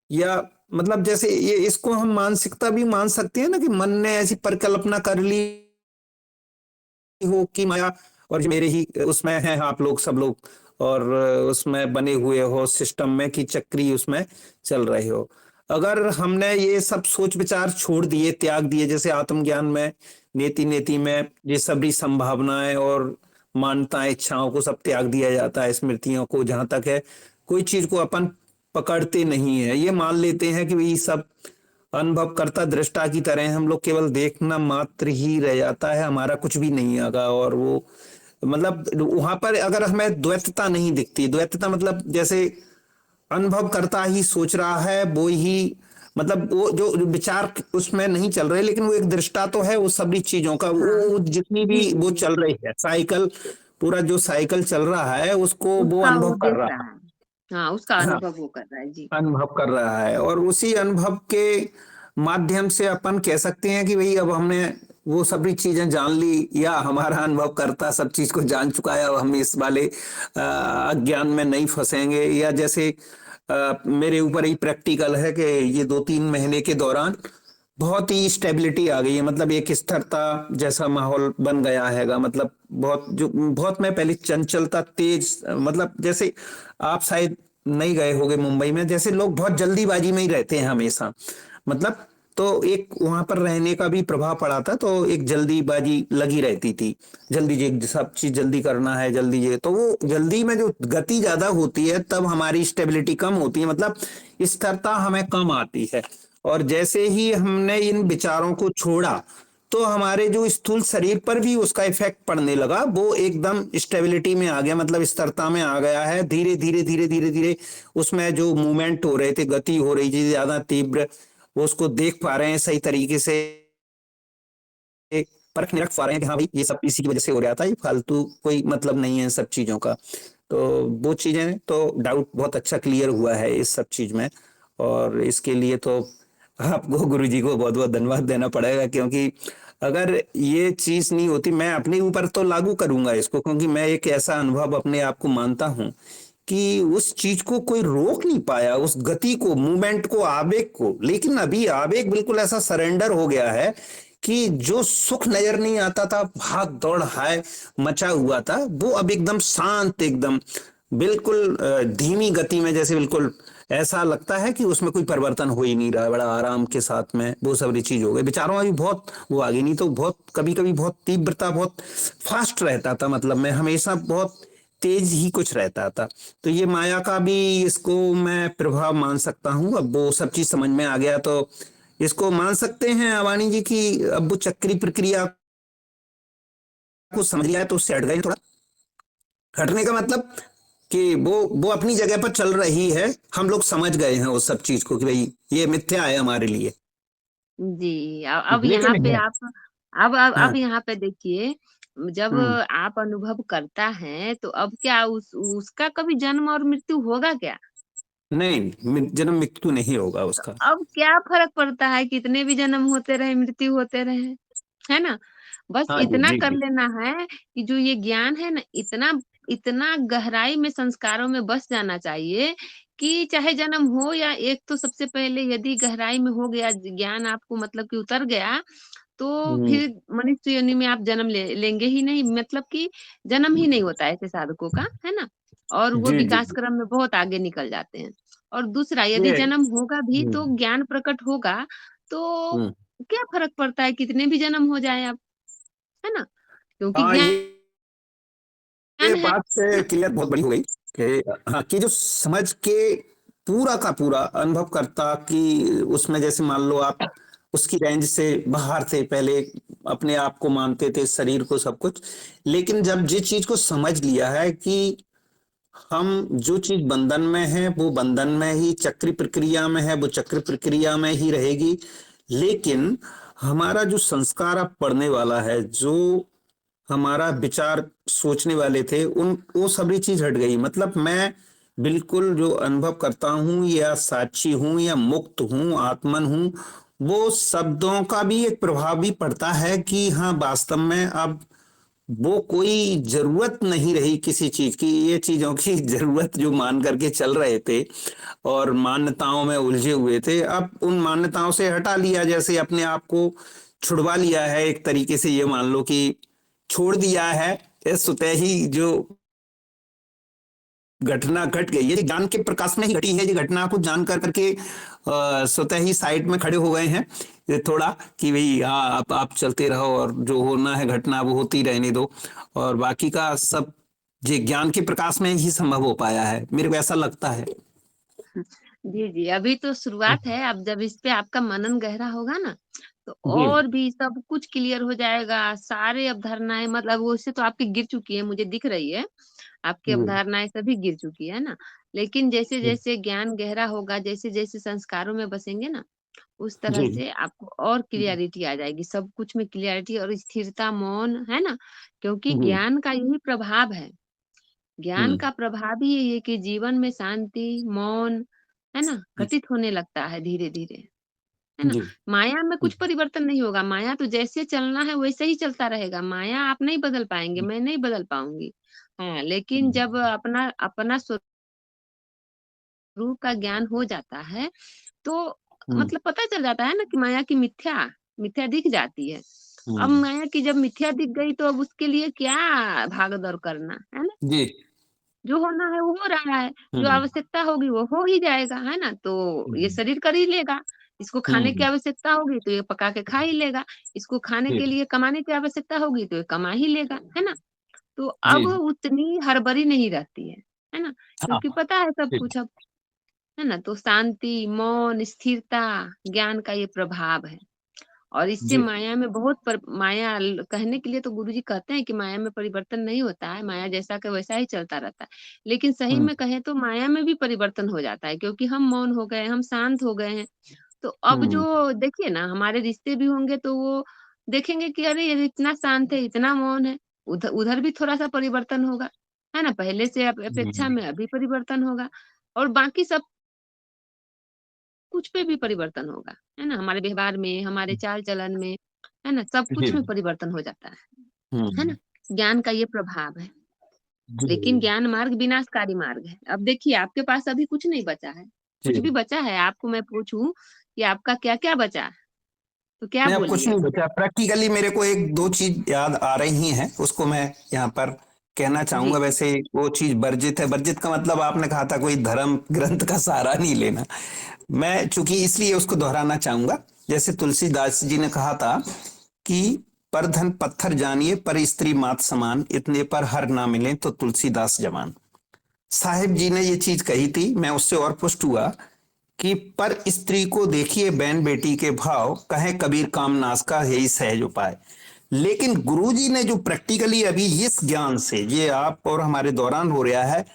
या मतलब जैसे ये इसको हम मानसिकता भी मान सकते हैं ना, कि मन ने ऐसी परिकल्पना कर ली हो कि माया और ये मेरे ही उसमें है, आप लोग सब लोग, और उसमें बने हुए हो सिस्टम में, कि चक्री उसमें चल रहे हो। अगर हमने ये सब सोच विचार छोड़ दिए, त्याग दिए, जैसे आत्मज्ञान में नेति नेति में ये सभी संभावनाएं और मान्यताएं, इच्छाओं को सब त्याग दिया जाता है, स्मृतियों को जहां तक है, कोई चीज को अपन पकड़ते नहीं है, ये मान लेते हैं कि ये सब अनुभव करता दृष्टा की तरह हम लोग, केवल देखना मात्र ही रह जाता है, हमारा कुछ भी नहीं आगा। और वो मतलब वहां पर अगर हमें द्वैतता नहीं दिखती, द्वैतता मतलब जैसे अनुभव करता ही सोच रहा है, वो ही मतलब वो जो विचार उसमें नहीं चल रहे, लेकिन वो एक दृष्टा तो है उस सभी चीजों का, हाँ। वो जितनी जी भी जी वो जी। चल रही है साइकिल, पूरा जो साइकिल चल रहा है उसको वो उसका वो अनुभव कर देख रहा रहा है। हाँ, उसका है। हाँ, अनुभव वो कर रहा है। जी। अनुभव कर रहा है, और उसी अनुभव के माध्यम से अपन कह सकते हैं कि भाई अब हमने वो सभी चीजें जान ली, या हमारा अनुभव करता सब चीज को जान चुका है, अब हम इस वाले अज्ञान में नहीं फंसेंगे। या जैसे मेरे ऊपर ही प्रैक्टिकल है कि ये 2-3 महीने के दौरान बहुत ही स्टेबिलिटी आ गई है, मतलब एक स्थिरता जैसा माहौल बन गया हैगा। मतलब बहुत मैं पहले चंचलता तेज, मतलब जैसे आप शायद नहीं गए होंगे मुंबई में, जैसे लोग बहुत जल्दीबाजी में ही रहते हैं हमेशा, मतलब तो एक वहां पर रहने का भी प्रभाव पड़ा था, तो एक जल्दीबाजी लगी रहती थी, जल्दी ये सब चीज जल्दी करना है, जल्दी ये, तो वो जल्दी में जो गति ज्यादा होती है तब हमारी स्टेबिलिटी कम होती है, मतलब स्थिरता हमें कम आती है। और जैसे ही हमने इन विचारों को छोड़ा, तो हमारे जो स्थूल शरीर पर भी उसका इफेक्ट पड़ने लगा, वो एकदम स्टेबिलिटी में आ गया, मतलब स्थिरता में आ गया है। धीरे धीरे धीरे धीरे धीरे उसमें जो मूवमेंट हो रहे थे, गति हो रही थी ज्यादा तीव्र, वो उसको देख पा रहे हैं सही तरीके से, परख निरख पा रहे हैं कि हाँ भाई ये सब इसी की वजह से हो रहा था, ये फालतू कोई मतलब नहीं है सब चीजों का। तो वो चीजें तो डाउट बहुत अच्छा क्लियर हुआ है इस सब चीज में। और इसके लिए तो आपको गुरु जी को बहुत बहुत धन्यवाद देना पड़ेगा, क्योंकि अगर ये चीज नहीं होती, मैं अपने ऊपर तो लागू करूंगा इसको, क्योंकि मैं एक ऐसा अनुभव अपने आप को मानता हूं कि उस चीज को कोई रोक नहीं पाया, उस गति को, मूवमेंट को, आवेग को। लेकिन अभी आवेग बिल्कुल ऐसा सरेंडर हो गया है कि जो सुख नजर नहीं आता था, भाग दौड़ हाय मचा हुआ था, वो अब एकदम शांत, एकदम बिल्कुल धीमी गति में, जैसे बिल्कुल ऐसा लगता है कि उसमें कोई परिवर्तन हो ही नहीं रहा है, बड़ा आराम के साथ में वो सारी चीज हो गई। विचारों में भी बहुत वो आ गई, नहीं तो बहुत कभी कभी बहुत तीव्रता, बहुत फास्ट रहता था, मतलब मैं हमेशा बहुत तेज ही कुछ रहता था। तो ये माया का भी इसको मैं प्रभाव मान सकता हूँ। अब वो सब चीज समझ में आ गया तो इसको मान सकते हैं वाणी जी की अब वो चक्री प्रक्रिया को समझ लिया है तो उससे हट गए थोड़ा। हटने का मतलब कि वो अपनी जगह पर चल रही है, हम लोग समझ गए हैं उस सब चीज को कि भाई ये मिथ्या है हमारे लिए। जी, अब यहाँ लेकिन पे है। आप अब हाँ। यहाँ पे देखिए, जब हम्म। आप अनुभव करता है तो अब क्या उसका कभी जन्म और मृत्यु होगा क्या? नहीं, जन्म मृत्यु नहीं होगा उसका। अब क्या फर्क पड़ता है, कितने भी जन्म होते रहे, मृत्यु होते रहे, है ना? बस हाँ जी, इतना जी कर जी। लेना है कि जो ये ज्ञान है ना, इतना इतना गहराई में संस्कारों में बस जाना चाहिए कि चाहे जन्म हो या एक, तो सबसे पहले यदि गहराई में हो गया ज्ञान आपको, मतलब कि उतर गया, तो हम्म। फिर मनुष्य योनि में आप जन्म लेंगे ही नहीं, मतलब कि जन्म ही नहीं होता है ऐसे साधकों का, है ना? और वो जी जी विकास जी। क्रम में बहुत आगे निकल जाते हैं। और दूसरा, यदि ये। जन्म होगा भी तो हम्म। ज्ञान प्रकट होगा, तो हम्म। क्या फ़र्क पड़ता है कितने भी जन्म हो जाएँ अब, है ना? क्योंकि हाँ, ये ज्ञान है। बात से क्लियर बहुत बड़ी हो गई कि हाँ, कि जो समझ के पूरा का पूरा अनुभव करता कि उसमें जैसे मान लो आप उसकी रेंज से बाहर थे, पहले अपने आप को मानते थे, शरीर को, सब कुछ। लेकिन जब जिस चीज को समझ लिया है कि हम जो चीज बंधन में है वो बंधन में ही, चक्र प्रक्रिया में है वो चक्र प्रक्रिया में ही रहेगी। लेकिन हमारा जो संस्कार अब पड़ने वाला है, जो हमारा विचार सोचने वाले थे, उन वो सभी चीज हट गई। मतलब मैं बिल्कुल जो अनुभव करता हूँ या साक्षी हूँ या मुक्त हूँ, आत्मन हूँ, वो शब्दों का भी एक प्रभाव भी पड़ता है कि हाँ वास्तव में अब वो कोई जरूरत नहीं रही किसी चीज की, ये चीजों की जरूरत जो मान करके चल रहे थे और मान्यताओं में उलझे हुए थे, अब उन मान्यताओं से हटा लिया, जैसे अपने आप को छुड़वा लिया है एक तरीके से, ये मान लो कि छोड़ दिया है। ये स्वतः ही जो घटना घट गई है, ज्ञान के प्रकाश में ही घटी है ये घटना, को जान कर करके स्वतः ही साइड में खड़े हो गए हैं ये थोड़ा, कि भाई हाँ आप चलते रहो और जो होना है घटना वो होती रहने दो, और बाकी का सब ये ज्ञान के प्रकाश में ही संभव हो पाया है, मेरे को ऐसा लगता है। जी, जी, अभी तो शुरुआत है, अब जब इस पे आपका मनन गहरा होगा ना, तो जी। और भी सब कुछ क्लियर हो जाएगा, सारे अवधारणाएँ, मतलब वो उससे तो आपकी गिर चुकी है, मुझे दिख रही है, आपकी जी अवधारणाएँ सभी गिर चुकी है ना? लेकिन जैसे-जैसे ज्ञान गहरा होगा, जैसे-जैसे संस्कारों में बसेंगे ना, उस तरह जी से आपको और क्लियरिटी आ जाएगी, सब कुछ में क्लियरिटी और स्थिरता, मौन, है ना? क्योंकि जी। ज्ञान का यही प्रभाव है। ज्ञान हम्म। का प्रभाव ही यही है कि जीवन में शांति, मौन, है ना? घटित होने लगता है धीरे-धीरे, है ना? जी। माया में कुछ परिवर्तन नहीं होगा, माया तो जैसे चलना है वैसे ही चलता रहेगा, माया आप नहीं बदल पाएँगे, मैं नहीं बदल पाऊँगी। हाँ, लेकिन जब अपना अपना स्वरूप का ज्ञान हो जाता है, तो हम्म। मतलब पता चल जाता है ना कि माया की मिथ्या, मिथ्या दिख जाती है। अब हम्म। माया की जब मिथ्या दिख गई तो अब उसके लिए क्या भाग-दौड़ करना, है ना? जी। जो होना है वो हो रहा है, जो हम्म। आवश्यकता होगी वो हो ही जाएगा, है ना? तो ये हम्म। शरीर कर ही लेगा, इसको खाने की हम्म। आवश्यकता होगी तो ये पका के खा ही लेगा, इसको खाने जी के लिए कमाने की आवश्यकता होगी तो ये कमा ही लेगा, है ना? तो जी। अब उतनी हड़बड़ी नहीं रहती है ना? हाँ। क्योंकि पता है सब जी। कुछ अब, है ना? तो शांति, मौन, स्थिरता, ज्ञान का ये प्रभाव है। और इससे जी। माया में बहुत माया कहने के लिए तो गुरुजी कहते हैं कि माया में परिवर्तन नहीं होता है, माया जैसा का वैसा ही चलता रहता है। लेकिन सही हम्म। में कहें तो माया में भी परिवर्तन हो जाता है, क्योंकि हम मौन हो गए, हम शांत हो गए हैं। तो अब हम्म। जो देखिए ना, हमारे रिश्ते भी होंगे तो वो देखेंगे कि अरे ये इतना शांत है, इतना मौन है। उधर उधर भी थोड़ा-सा परिवर्तन होगा, है ना? पहले से अपेक्षा हम्म। में अभी परिवर्तन होगा, और बाकी सब कुछ पे भी परिवर्तन होगा, है ना? हमारे व्यवहार में, हमारे चाल-चलन में, है ना? सब जी। कुछ में परिवर्तन हो जाता है हम्म। ना? ज्ञान का ये प्रभाव है। जी। लेकिन ज्ञान मार्ग विनाशकारी मार्ग है। अब देखिए आपके पास अभी कुछ नहीं बचा है। कुछ जी। भी बचा है? आपको मैं पूछूँ कि आपका क्या-क्या बचा है? तो क्या नहीं, अब कुछ नहीं बोलिएगा? बचा। प्रैक्टिकली मेरे को एक दो चीज याद आ रही हैं, उसको मैं यहाँ पर कहना जी चाहूंगा। वैसे वो चीज वर्जित है। वर्जित का मतलब आपने कहा था कोई धर्म ग्रंथ का सहारा नहीं लेना। मैं चूंकि इसलिए उसको दोहराना चाहूंगा। जैसे तुलसीदास जी ने कहा था कि पर धन पत्थर जानिए, पर स्त्री मात समान, इतने पर हर ना मिले तो तुलसीदास जवान। साहिब जी ने ये चीज कही थी। मैं उससे और पुष्ट हुआ कि पर स्त्री को देखिए बहन बेटी के भाव, कहे कबीर काम नाश का यही सहज उपाय। लेकिन गुरुजी ने जो प्रैक्टिकली अभी इस ज्ञान से ये आप और हमारे दौरान हो रहा है,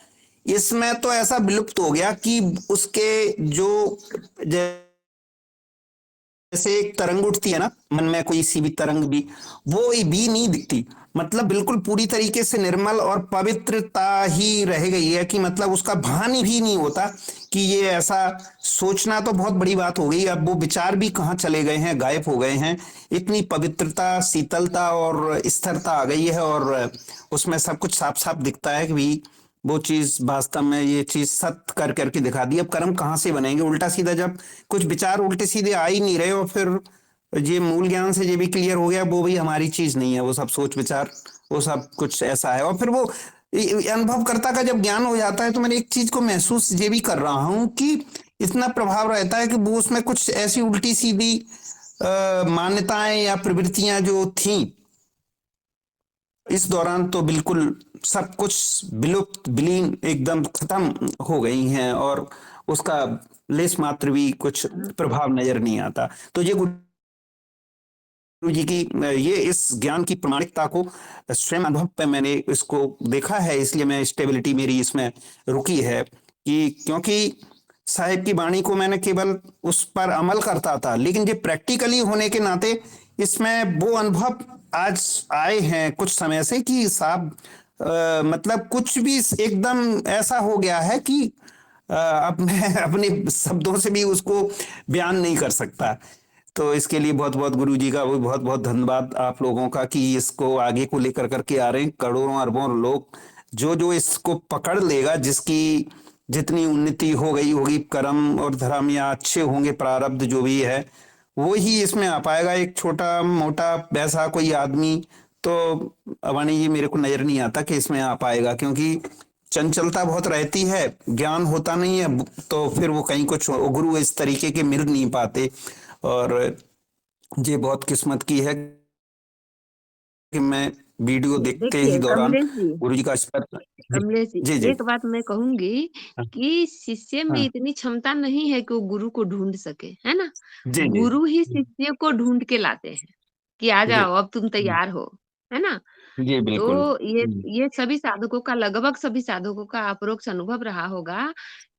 इसमें तो ऐसा विलुप्त हो गया कि उसके जो जैसे एक तरंग उठती है ना मन में, कोई सी भी तरंग भी, वो भी नहीं दिखती। मतलब बिल्कुल पूरी तरीके से निर्मल और पवित्रता ही रह गई है कि मतलब उसका भान भी नहीं होता कि ये ऐसा सोचना तो बहुत बड़ी बात हो गई। अब वो विचार भी कहाँ चले गए हैं, गायब हो गए हैं। इतनी पवित्रता, शीतलता और स्थिरता आ गई है और उसमें सब कुछ साफ साफ दिखता है कि भी वो चीज वास्तव में ये चीज सत्य कर करके दिखा दी। अब कर्म कहाँ से बनेंगे उल्टा सीधा, जब कुछ विचार उल्टे सीधे आ ही नहीं रहे। और फिर ये मूल ज्ञान से ये भी क्लियर हो गया वो भी हमारी चीज नहीं है, वो सब सोच विचार, वो सब कुछ ऐसा है। और फिर वो अनुभवकर्ता का जब ज्ञान हो जाता है तो मैंने एक चीज को महसूस ये भी कर रहा हूं कि इतना प्रभाव रहता है कि वो उसमें कुछ ऐसी उल्टी सीधी मान्यताएं या प्रवृत्तियां जो थी इस दौरान तो बिल्कुल सब कुछ विलुप्त, विलीन, एकदम खत्म हो गई हैं और उसका लेस मात्र भी कुछ प्रभाव नजर नहीं आता। तो ये गुरु जी की ये इस ज्ञान की प्रामाणिकता को स्वयं अनुभव पे मैंने इसको देखा है, इसलिए मैं स्टेबिलिटी मेरी इसमें रुकी है कि क्योंकि साहिब की वाणी को मैंने केवल उस पर अमल करता था, लेकिन ये प्रैक्टिकली होने के नाते इसमें वो अनुभव आज आए हैं कुछ समय से कि साहब मतलब कुछ भी एकदम ऐसा हो गया है कि अब मैं अपने शब्दों से भी उसको बयान नहीं कर सकता। तो इसके लिए बहुत बहुत गुरु जी का भी बहुत बहुत धन्यवाद आप लोगों का कि इसको आगे को लेकर करके आ रहे हैं। करोड़ों अरबों लोग जो जो इसको पकड़ लेगा, जिसकी जितनी उन्नति हो गई होगी, कर्म और धर्म या अच्छे होंगे प्रारब्ध जो भी है, वो ही इसमें आ पाएगा। एक छोटा मोटा वैसा कोई आदमी तो अवानी जी मेरे को नजर नहीं आता कि इसमें आ पाएगा, क्योंकि चंचलता बहुत रहती है, ज्ञान होता नहीं है। तो फिर वो कहीं कुछ गुरु इस तरीके के मिल नहीं पाते। और ये बहुत किस्मत की है कि मैं वीडियो देखते ही देखिए दौरान कमलेश जी, गुरु जी का स्पर्श। जी कमलेश जी, जी जी। एक बात मैं कहूंगी हाँ कि शिष्य में हाँ। इतनी क्षमता नहीं है कि वो गुरु को ढूंढ सके, है ना? जी जी गुरु ही शिष्य को ढूंढ के लाते हैं कि आ जी। जाओ अब तुम तैयार हो, है ना? जी बिल्कुल। तो ये सभी साधकों का, लगभग सभी साधकों का अपरोक्ष अनुभव रहा होगा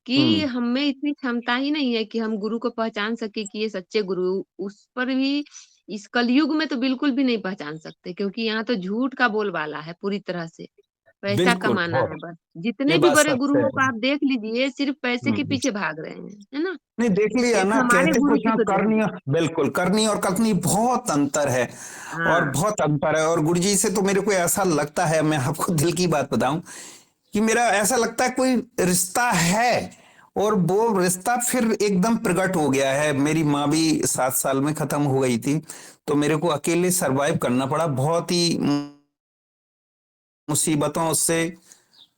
कि हम्म। हम में इतनी क्षमता ही नहीं है कि हम गुरु को पहचान सके कि ये सच्चे गुरु। उस पर भी इस कलयुग में तो बिल्कुल भी नहीं पहचान सकते, क्योंकि यहाँ तो झूठ का बोलबाला है पूरी तरह से। पैसा बिल्कुल कमाना है बहुत। बस। ये जितने भी बात बड़े सच है। गुरुओं को आप देख लीजिए, सिर्फ पैसे के हम्म। पीछे भाग रहे हैं, है ना? नहीं देख लिया एक ना, हमारे कहते गुरु कुछ जी ना को देख करनी। लीजिए। बिल्कुल करनी और कथनी बहुत अंतर है। और हाँ, बहुत अंतर है। और गुरु जी से तो मेरे को ऐसा लगता है, मैं आपको दिल की बात बताऊं कि मेरा ऐसा लगता है कोई रिश्ता है और वो रिश्ता फिर एकदम प्रकट हो गया है। मेरी माँ भी 7 साल में खत्म हो गई थी, तो मेरे को अकेले सरवाइव करना पड़ा बहुत ही मुसीबतों से।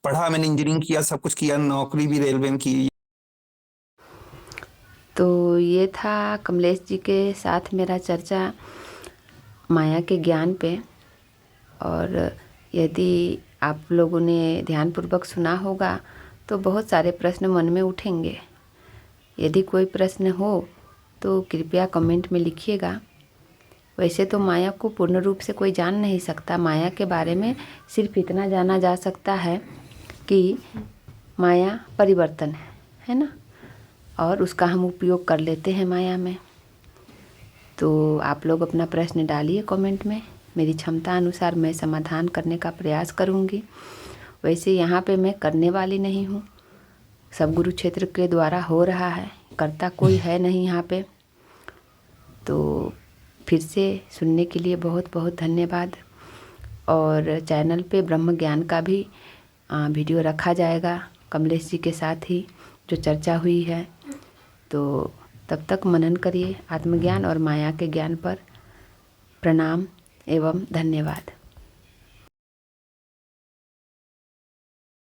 पढ़ा मैंने, इंजीनियरिंग किया, सब कुछ किया, नौकरी भी रेलवे में की। तो ये था कमलेश जी के साथ मेरा चर्चा माया के ज्ञान पे। और यदि आप लोगों ने ध्यानपूर्वक सुना होगा तो बहुत सारे प्रश्न मन में उठेंगे। यदि कोई प्रश्न हो तो कृपया कमेंट में लिखिएगा। वैसे तो माया को पूर्ण रूप से कोई जान नहीं सकता। माया के बारे में सिर्फ इतना जाना जा सकता है कि माया परिवर्तन है ना, और उसका हम उपयोग कर लेते हैं माया में। तो आप लोग अपना प्रश्न डालिए कमेंट में, मेरी क्षमता अनुसार मैं समाधान करने का प्रयास करूँगी। वैसे यहाँ पे मैं करने वाली नहीं हूँ, सब गुरु क्षेत्र के द्वारा हो रहा है, करता कोई है नहीं यहाँ पे। तो फिर से सुनने के लिए बहुत बहुत धन्यवाद। और चैनल पे ब्रह्म ज्ञान का भी वीडियो रखा जाएगा कमलेश जी के साथ ही, जो चर्चा हुई है। तो तब तक मनन करिए आत्मज्ञान और माया के ज्ञान पर। प्रणाम एवं धन्यवाद।